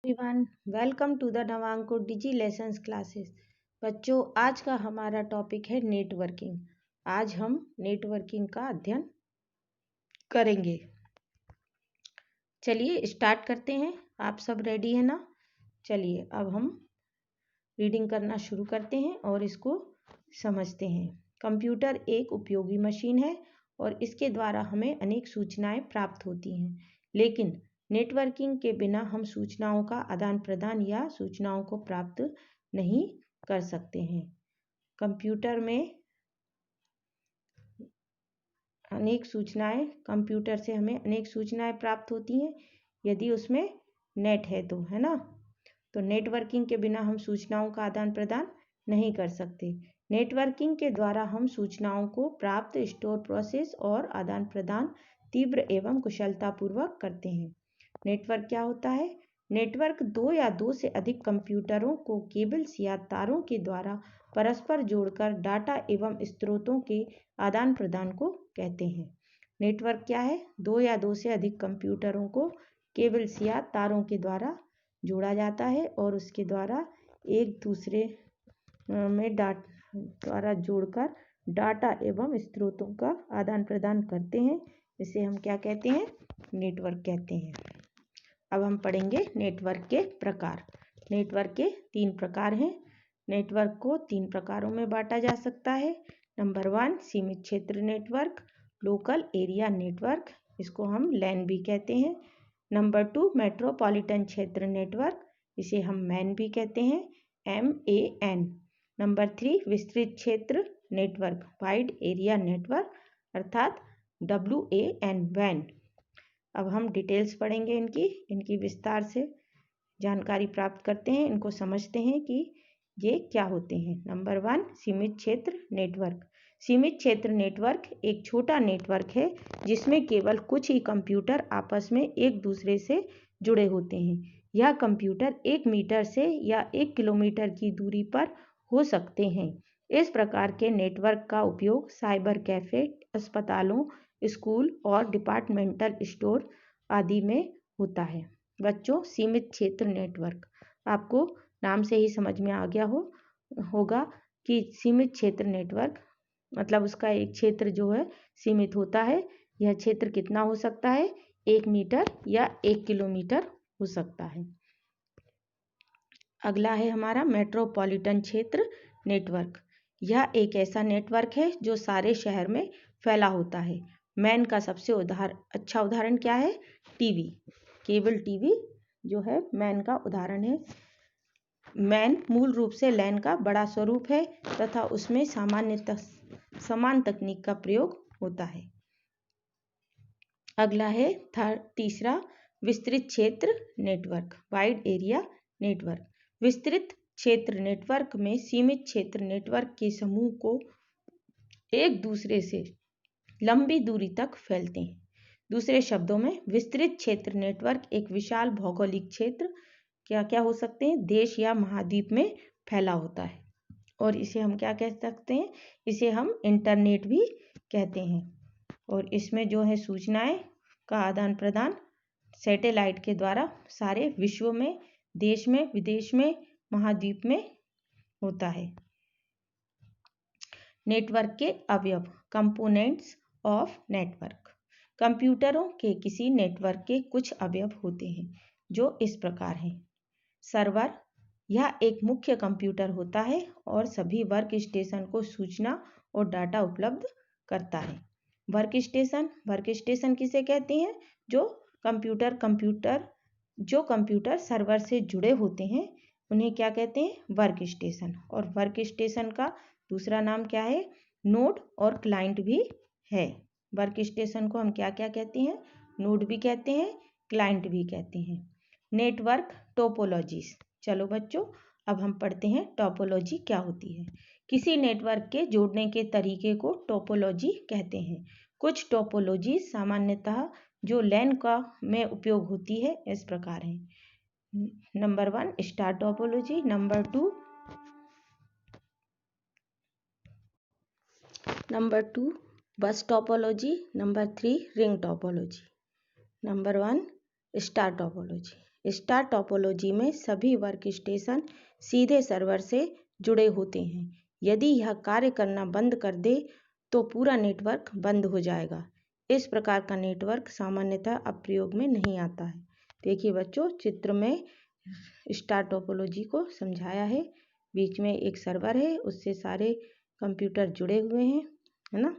Everyone, welcome to the नवांको digi lessons classes. बच्चों, आज का हमारा टॉपिक है नेटवर्किंग। आज हम नेटवर्किंग का अध्ययन करेंगे। चलिए स्टार्ट करते हैं। आप सब रेडी है ना? चलिए अब हम रीडिंग करना शुरू करते हैं और इसको समझते हैं। कंप्यूटर एक उपयोगी मशीन है और इसके द्वारा हमें अनेक सूचनाएं प्राप्त होती हैं, लेकिन नेटवर्किंग के बिना हम सूचनाओं का आदान प्रदान या सूचनाओं को प्राप्त नहीं कर सकते हैं। कंप्यूटर से हमें अनेक सूचनाएं प्राप्त होती हैं यदि उसमें नेट है तो, है ना? तो नेटवर्किंग के बिना हम सूचनाओं का आदान प्रदान नहीं कर सकते। नेटवर्किंग के द्वारा हम सूचनाओं को प्राप्त, स्टोर, प्रोसेस और आदान प्रदान तीव्र एवं कुशलतापूर्वक करते हैं। नेटवर्क क्या होता है? नेटवर्क दो या दो से अधिक कंप्यूटरों को केबल्स या तारों के द्वारा परस्पर जोड़कर डाटा एवं स्रोतों के आदान प्रदान को कहते हैं। नेटवर्क क्या है? दो या दो से अधिक कंप्यूटरों को केबल्स या तारों के द्वारा जोड़ा जाता है और उसके द्वारा एक दूसरे में द्वारा जोड़कर डाटा एवं स्रोतों का आदान प्रदान करते हैं। इसे हम क्या कहते हैं? नेटवर्क कहते हैं। अब हम पढ़ेंगे नेटवर्क के प्रकार। नेटवर्क के 3 प्रकार हैं। नेटवर्क को 3 प्रकारों में बांटा जा सकता है। नंबर 1 सीमित क्षेत्र नेटवर्क, लोकल एरिया नेटवर्क, इसको हम लैन भी कहते हैं। नंबर 2 मेट्रोपॉलिटन क्षेत्र नेटवर्क, इसे हम मैन भी कहते हैं, MAN। नंबर 3 विस्तृत क्षेत्र नेटवर्क, वाइड एरिया नेटवर्क अर्थात WAN। अब हम डिटेल्स पढ़ेंगे इनकी विस्तार से जानकारी प्राप्त करते हैं, इनको समझते हैं कि ये क्या होते हैं। नंबर 1 सीमित क्षेत्र नेटवर्क। सीमित क्षेत्र नेटवर्क एक छोटा नेटवर्क है जिसमें केवल कुछ ही कंप्यूटर आपस में एक दूसरे से जुड़े होते हैं। यह कंप्यूटर 1 मीटर से या 1 किलोमीटर की दूरी पर हो सकते हैं। इस प्रकार के नेटवर्क का उपयोग साइबर कैफे, अस्पतालों, स्कूल और डिपार्टमेंटल स्टोर आदि में होता है। बच्चों, सीमित क्षेत्र नेटवर्क आपको नाम से ही समझ में आ गया होगा कि सीमित क्षेत्र नेटवर्क मतलब उसका एक क्षेत्र जो है सीमित होता है। यह क्षेत्र कितना हो सकता है? 1 मीटर या 1 किलोमीटर हो सकता है। अगला है हमारा मेट्रोपॉलिटन क्षेत्र नेटवर्क। यह एक ऐसा नेटवर्क है जो सारे शहर में फैला होता है। मैन का सबसे अच्छा उदाहरण क्या है? टीवी, केबल टीवी जो है मैन का उदाहरण है। मैन मूल रूप से लैन का बड़ा स्वरूप है तथा उसमें समान तकनीक का प्रयोग होता है। अगला है तीसरा विस्तृत क्षेत्र नेटवर्क, वाइड एरिया नेटवर्क। विस्तृत क्षेत्र नेटवर्क में सीमित क्षेत्र नेटवर्क के समूह को एक दूसरे से लंबी दूरी तक फैलते हैं। दूसरे शब्दों में विस्तृत क्षेत्र नेटवर्क एक विशाल भौगोलिक क्षेत्र क्या हो सकते हैं? देश या महाद्वीप में फैला होता है और इसे हम क्या कह सकते हैं? इसे हम इंटरनेट भी कहते हैं। और इसमें जो है सूचनाएं का आदान प्रदान सैटेलाइट के द्वारा सारे विश्व में, देश में, विदेश में, महाद्वीप में होता है। नेटवर्क के अवयव, कंपोनेंट्स ऑफ नेटवर्क। कंप्यूटरों के किसी नेटवर्क के कुछ अवयव होते हैं जो इस प्रकार हैं। सर्वर, यह एक मुख्य कंप्यूटर होता है और सभी वर्क स्टेशन को सूचना और डाटा उपलब्ध करता है। वर्क स्टेशन किसे कहते हैं? जो कंप्यूटर सर्वर से जुड़े होते हैं उन्हें क्या कहते हैं? Work station. और वर्क स्टेशन का दूसरा नाम क्या है? नोड और क्लाइंट भी है। वर्क स्टेशन को हम क्या क्या कहते हैं? नोड भी कहते हैं, क्लाइंट भी कहते हैं। Network topologies. चलो बच्चों, अब हम पढ़ते हैं टोपोलॉजी क्या होती है। किसी नेटवर्क के जोड़ने के तरीके को टोपोलॉजी कहते हैं। कुछ टोपोलॉजी सामान्यतः जो लैन में उपयोग होती है इस प्रकार है। नंबर 1 स्टार टोपोलॉजी, नंबर 2 बस topology, number 3 ring topology. Number 1 star topology. Star topology में सभी वर्क स्टेशन सीधे सर्वर से जुड़े होते हैं। यदि यह कार्य करना बंद कर दे तो पूरा नेटवर्क बंद हो जाएगा। इस प्रकार का नेटवर्क सामान्यतः अब प्रयोग में नहीं आता है। देखिए बच्चों, चित्र में स्टार टोपोलॉजी को समझाया है। बीच में एक सर्वर है, उससे सारे कंप्यूटर जुड़े हुए हैं, है ना।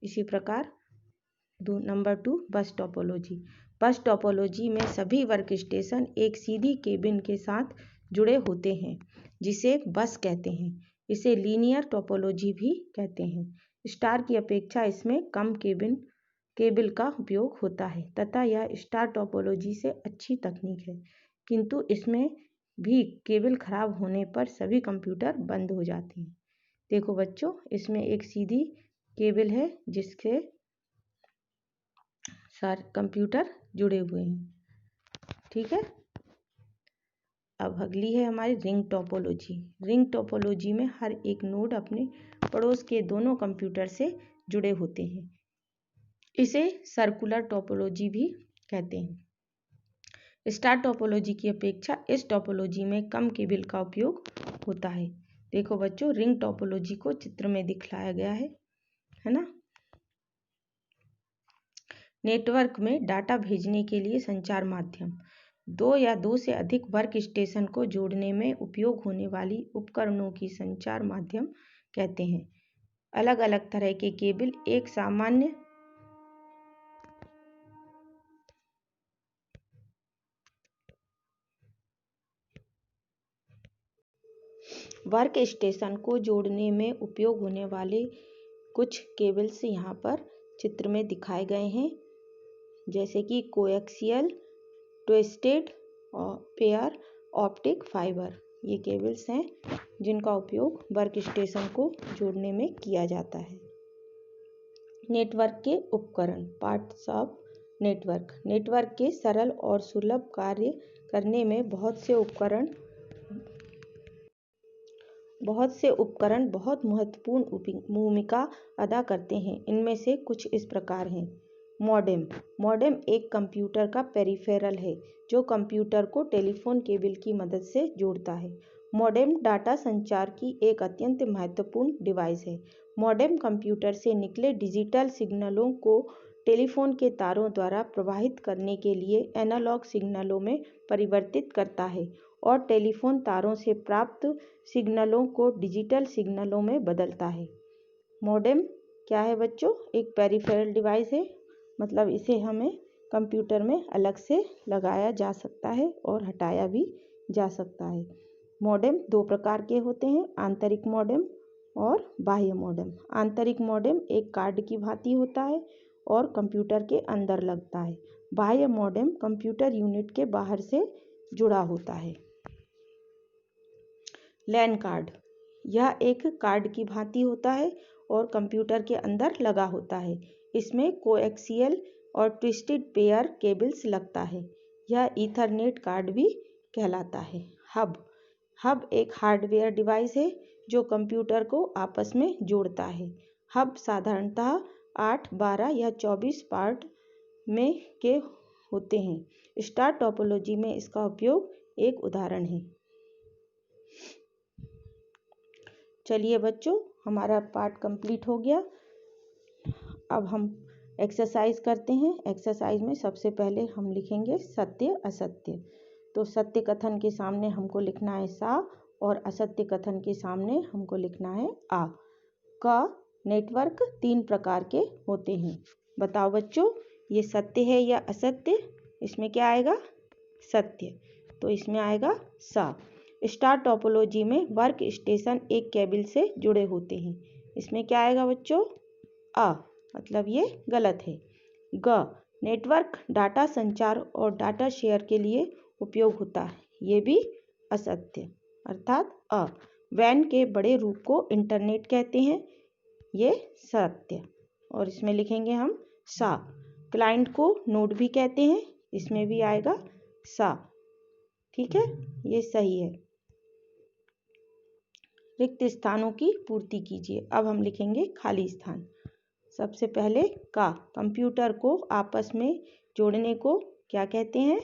इसी प्रकार नंबर 2 बस टोपोलॉजी। बस टोपोलॉजी में सभी वर्क स्टेशन एक सीधी केबिन के साथ जुड़े होते हैं, जिसे बस कहते हैं। इसे लीनियर टोपोलॉजी भी कहते हैं। स्टार की अपेक्षा इसमें कम केबल का उपयोग होता है तथा यह स्टार टोपोलॉजी से अच्छी तकनीक है, किंतु इसमें भी केबल खराब होने पर सभी कंप्यूटर बंद हो जाते हैं। देखो बच्चों, इसमें एक सीधी केबल है जिसके सारे कंप्यूटर जुड़े हुए हैं, ठीक है। अब अगली है हमारी रिंग टोपोलॉजी। रिंग टोपोलॉजी में हर एक नोड अपने पड़ोस के दोनों कंप्यूटर से जुड़े होते हैं। इसे सर्कुलर टोपोलॉजी भी कहते हैं। स्टार टोपोलॉजी की अपेक्षा इस टोपोलॉजी में कम केबल का उपयोग होता है। देखो बच्चों, रिंग टोपोलॉजी को चित्र में दिखाया गया है ना। नेटवर्क में डाटा भेजने के लिए संचार माध्यम दो या दो से अधिक वर्क स्टेशन को जोड़ने में उपयोग होने वाली उपकरणों की संचार माध्यम कहते हैं। अलग अलग तरह के केबल एक सामान्य वर्क स्टेशन को जोड़ने में उपयोग होने वाले कुछ केबल्स यहाँ पर चित्र में दिखाए गए हैं, जैसे कि coaxial, twisted pair, optic fibre. ये केबल्स हैं जिनका उपयोग वर्क स्टेशन को जोड़ने में किया जाता है। नेटवर्क के उपकरण, पार्ट्स ऑफ नेटवर्क। नेटवर्क के सरल और सुलभ कार्य करने में बहुत से उपकरण बहुत महत्वपूर्ण भूमिका अदा करते हैं। इनमें से कुछ इस प्रकार हैं। मॉडेम एक कंप्यूटर का पेरिफेरल है जो कंप्यूटर को टेलीफोन केबल की मदद से जोड़ता है। मॉडेम डाटा संचार की एक अत्यंत महत्वपूर्ण डिवाइस है। मॉडेम कंप्यूटर से निकले डिजिटल सिग्नलों को टेलीफोन के तारों द्वारा प्रवाहित करने के लिए एनालॉग सिग्नलों में परिवर्तित करता है और टेलीफोन तारों से प्राप्त सिग्नलों को डिजिटल सिग्नलों में बदलता है। मॉडेम क्या है बच्चों? एक पेरिफेरल डिवाइस है, मतलब इसे हमें कंप्यूटर में अलग से लगाया जा सकता है और हटाया भी जा सकता है। मॉडेम दो प्रकार के होते हैं, आंतरिक मॉडेम और बाह्य मॉडेम। आंतरिक मॉडेम एक कार्ड की भांति होता है और कंप्यूटर के अंदर लगता है। बाह्य मॉडेम कंप्यूटर यूनिट के बाहर से जुड़ा होता है। लैन कार्ड, यह एक कार्ड की भांति होता है और कंप्यूटर के अंदर लगा होता है। इसमें कोएक्सियल और ट्विस्टेड पेयर केबल्स लगता है। यह ईथरनेट कार्ड भी कहलाता है। हब एक हार्डवेयर डिवाइस है जो कंप्यूटर को आपस में जोड़ता है। हब साधारणतः 8, 12 या 24 पार्ट में के होते हैं। स्टार टोपोलॉजी में इसका उपयोग एक उदाहरण है। चलिए बच्चों, हमारा पार्ट कंप्लीट हो गया। अब हम एक्सरसाइज करते हैं। एक्सरसाइज में सबसे पहले हम लिखेंगे सत्य असत्य। तो सत्य कथन के सामने हमको लिखना है सा और असत्य कथन के सामने हमको लिखना है आ। का नेटवर्क 3 प्रकार के होते हैं। बताओ बच्चों, ये सत्य है या असत्य? इसमें क्या आएगा? सत्य। तो इसमें आएगा सा। स्टार टोपोलॉजी में वर्क स्टेशन एक केबल से जुड़े होते हैं। इसमें क्या आएगा बच्चों? आ, मतलब ये गलत है। ग नेटवर्क डाटा संचार और डाटा शेयर के लिए उपयोग होता है। ये भी असत्य, अर्थात अ। वैन के बड़े रूप को इंटरनेट कहते हैं। ये सत्य। और इसमें लिखेंगे हम सा। क्लाइंट को नोड भी कहते हैं। इसमें भी आएगा सा। ठीक है, ये सही है। रिक्त स्थानों की पूर्ति कीजिए। अब हम लिखेंगे खाली स्थान। सबसे पहले का, कंप्यूटर को आपस में जोड़ने को क्या कहते हैं?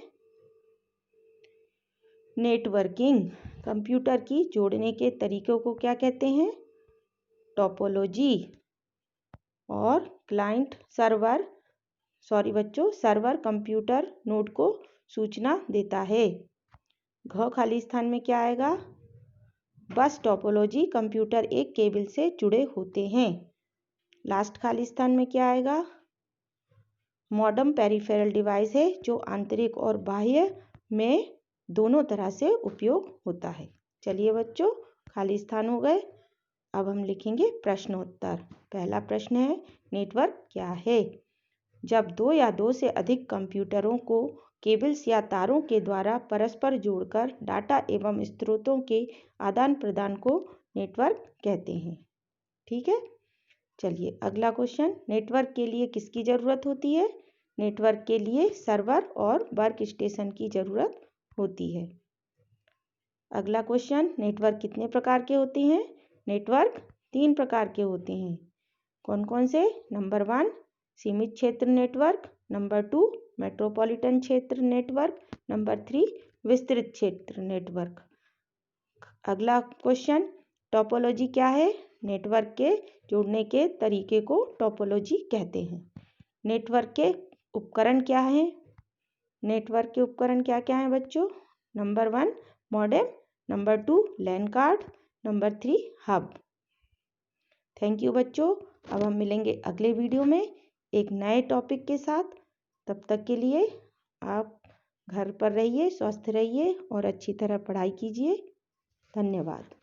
नेटवर्किंग। कंप्यूटर की जोड़ने के तरीकों को क्या कहते हैं? टोपोलॉजी। और क्लाइंट सर्वर, सॉरी बच्चों, सर्वर कंप्यूटर नोड को सूचना देता है। घ खाली स्थान में क्या आएगा? बस टोपोलॉजी, कंप्यूटर एक केबल से जुड़े होते हैं। लास्ट खाली स्थान में क्या आएगा? मॉडम पेरिफेरल डिवाइस है जो आंतरिक और बाह्य में दोनों तरह से उपयोग होता है। चलिए बच्चों, खाली स्थान हो गए। अब हम लिखेंगे प्रश्नोत्तर। पहला प्रश्न है, नेटवर्क क्या है? जब दो या दो से अधिक कंप्यूटरों को केबल्स या तारों के द्वारा परस्पर जोड़कर डाटा एवं स्रोतों के आदान प्रदान को नेटवर्क कहते हैं। ठीक है, चलिए अगला क्वेश्चन, नेटवर्क के लिए किसकी ज़रूरत होती है? नेटवर्क के लिए सर्वर और वर्क स्टेशन की ज़रूरत होती है। अगला क्वेश्चन, नेटवर्क कितने प्रकार के होते हैं? नेटवर्क 3 प्रकार के होते हैं। कौन कौन से? नंबर 1 सीमित क्षेत्र नेटवर्क, नंबर 2 मेट्रोपॉलिटन क्षेत्र नेटवर्क, नंबर 3 विस्तृत क्षेत्र नेटवर्क। अगला क्वेश्चन, टोपोलॉजी क्या है? नेटवर्क के जोड़ने के तरीके को टोपोलॉजी कहते हैं। नेटवर्क के उपकरण क्या हैं? नेटवर्क के उपकरण क्या क्या हैं बच्चों? Number 1 modem, number 2 LAN card, number 3 hub. Thank you बच्चों। अब हम मिलेंगे अगले वीडियो में एक नए टॉपिक के साथ। तब तक के लिए आप घर पर रहिए, स्वस्थ रहिए और अच्छी तरह पढ़ाई कीजिए। धन्यवाद।